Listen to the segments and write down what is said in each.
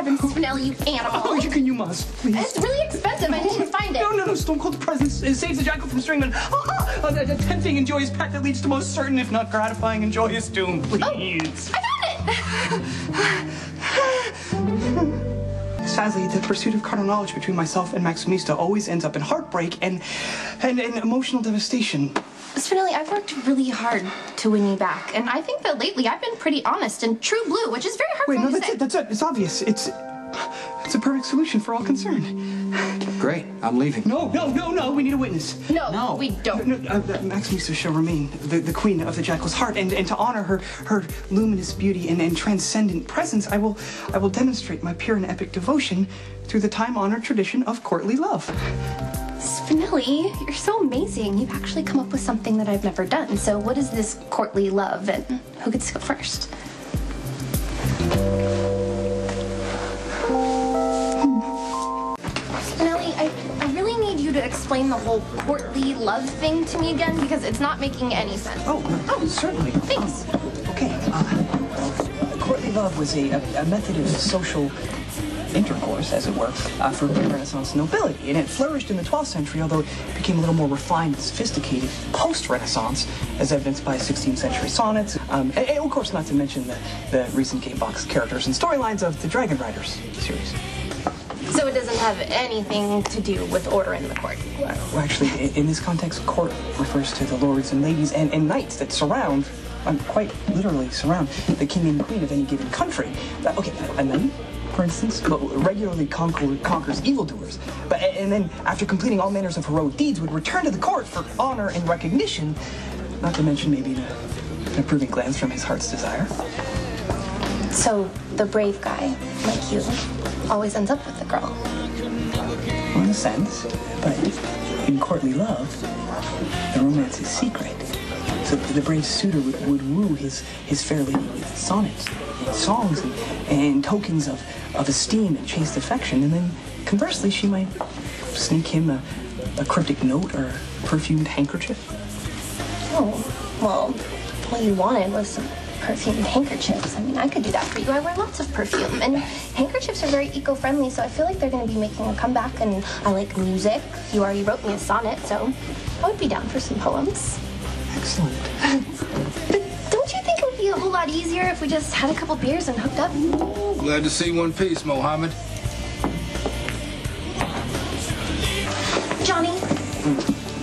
cabin. Spinelli, you animal. Oh, you must, please. It's really expensive. I didn't find it. No. Stone Cold presence. It saves the jackal from straying a tempting and joyous path that leads to most certain, if not gratifying and joyous doom. Please. Oh, I found it. Sadly, the pursuit of carnal knowledge between myself and Maximista always ends up in heartbreak and emotional devastation. Spinelli, I've worked really hard to win you back, and I think that lately I've been pretty honest and true blue, which is very hard for me to say. That's it. It's obvious. It's a perfect solution for all concerned. Great. I'm leaving. No. We need a witness. No, we don't. Maximista shall remain the queen of the jackal's heart, and to honor her luminous beauty and transcendent presence, I will demonstrate my pure and epic devotion through the time-honored tradition of courtly love. Spinelli, you're so amazing. You've actually come up with something that I've never done. So what is this courtly love, and who gets to go first? Spinelli, I really need you to explain the whole courtly love thing to me again, because it's not making any sense. Oh, certainly. Thanks. Okay. Courtly love was a method of social intercourse, as it were, for Renaissance nobility, and it flourished in the 12th century, although it became a little more refined and sophisticated post-Renaissance, as evidenced by 16th century sonnets, and of course not to mention the recent game box characters and storylines of the Dragon Riders series. So it doesn't have anything to do with order in the court? Well, actually, in this context, court refers to the lords and ladies and knights that surround, quite literally surround, the king and queen of any given country. Okay, a knight, for instance, regularly conquers evildoers, and then, after completing all manners of heroic deeds, would return to the court for honor and recognition, not to mention maybe an approving glance from his heart's desire. So the brave guy, like you, always ends up with the girl. Well, in a sense, but in courtly love, the romance is secret. So the brave suitor would woo his fair lady with sonnets, and songs, and tokens of esteem and chaste affection, and then conversely, she might sneak him a cryptic note or a perfumed handkerchief. Oh, well, what you wanted was some perfumed handkerchiefs. I mean, I could do that for you. I wear lots of perfume, and handkerchiefs are very eco-friendly, so I feel like they're going to be making a comeback, and I like music. You already wrote me a sonnet, so I would be down for some poems. Excellent. But don't you think it would be a whole lot easier if we just had a couple beers and hooked up? Glad to see one piece, Mohammed. Johnny,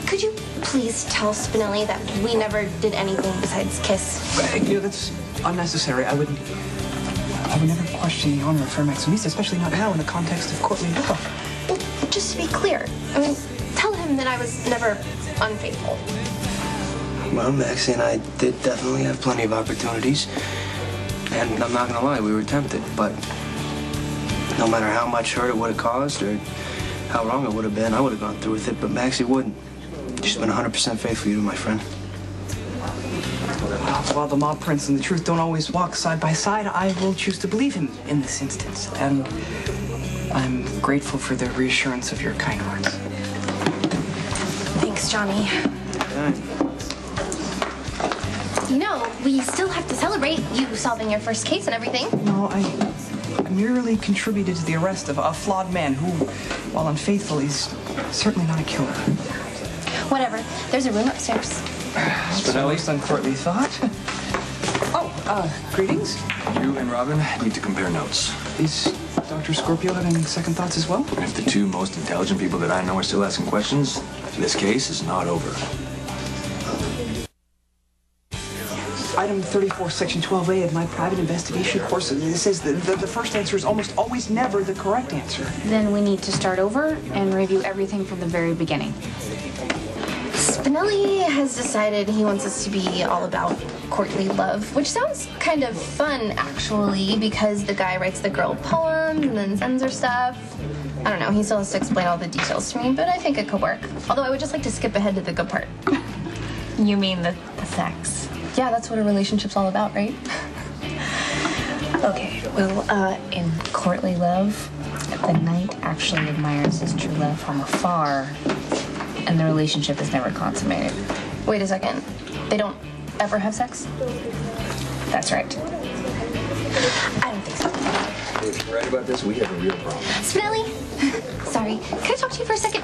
could you please tell Spinelli that we never did anything besides kiss? That's unnecessary. I would never question the honor of Fair Maximista, especially not now in the context of courtly love. Well, just to be clear, I mean, tell him that I was never unfaithful. Well, Maxie and I did definitely have plenty of opportunities. And I'm not gonna lie, we were tempted, but no matter how much hurt it would have caused or how wrong it would have been, I would have gone through with it, but Maxie wouldn't. She's been 100% faithful to you, my friend. While the mob prince and the truth don't always walk side by side, I will choose to believe him in this instance. And I'm grateful for the reassurance of your kind words. Thanks, Johnny. You know, we still have to celebrate you solving your first case and everything. No, I merely contributed to the arrest of a flawed man who, while unfaithful, is certainly not a killer. Whatever. There's a room upstairs. Spinelli, uncourtly thought. Greetings. You and Robin need to compare notes. Is Dr. Scorpio having second thoughts as well? And if the two most intelligent people that I know are still asking questions, this case is not over. Item 34, Section 12A of my private investigation course, it says that the first answer is almost always never the correct answer. Then we need to start over and review everything from the very beginning. Spinelli has decided he wants us to be all about courtly love, which sounds kind of fun, actually, because the guy writes the girl poems and then sends her stuff. I don't know, he still has to explain all the details to me, but I think it could work. Although I would just like to skip ahead to the good part. You mean the sex? Yeah, that's what a relationship's all about, right? Okay, well, in courtly love, the knight actually admires his true love from afar, and the relationship is never consummated. Wait a second. They don't ever have sex? That's right. I don't think so. If you're right about this, we have a real problem. Spinelli! Sorry, can I talk to you for a second?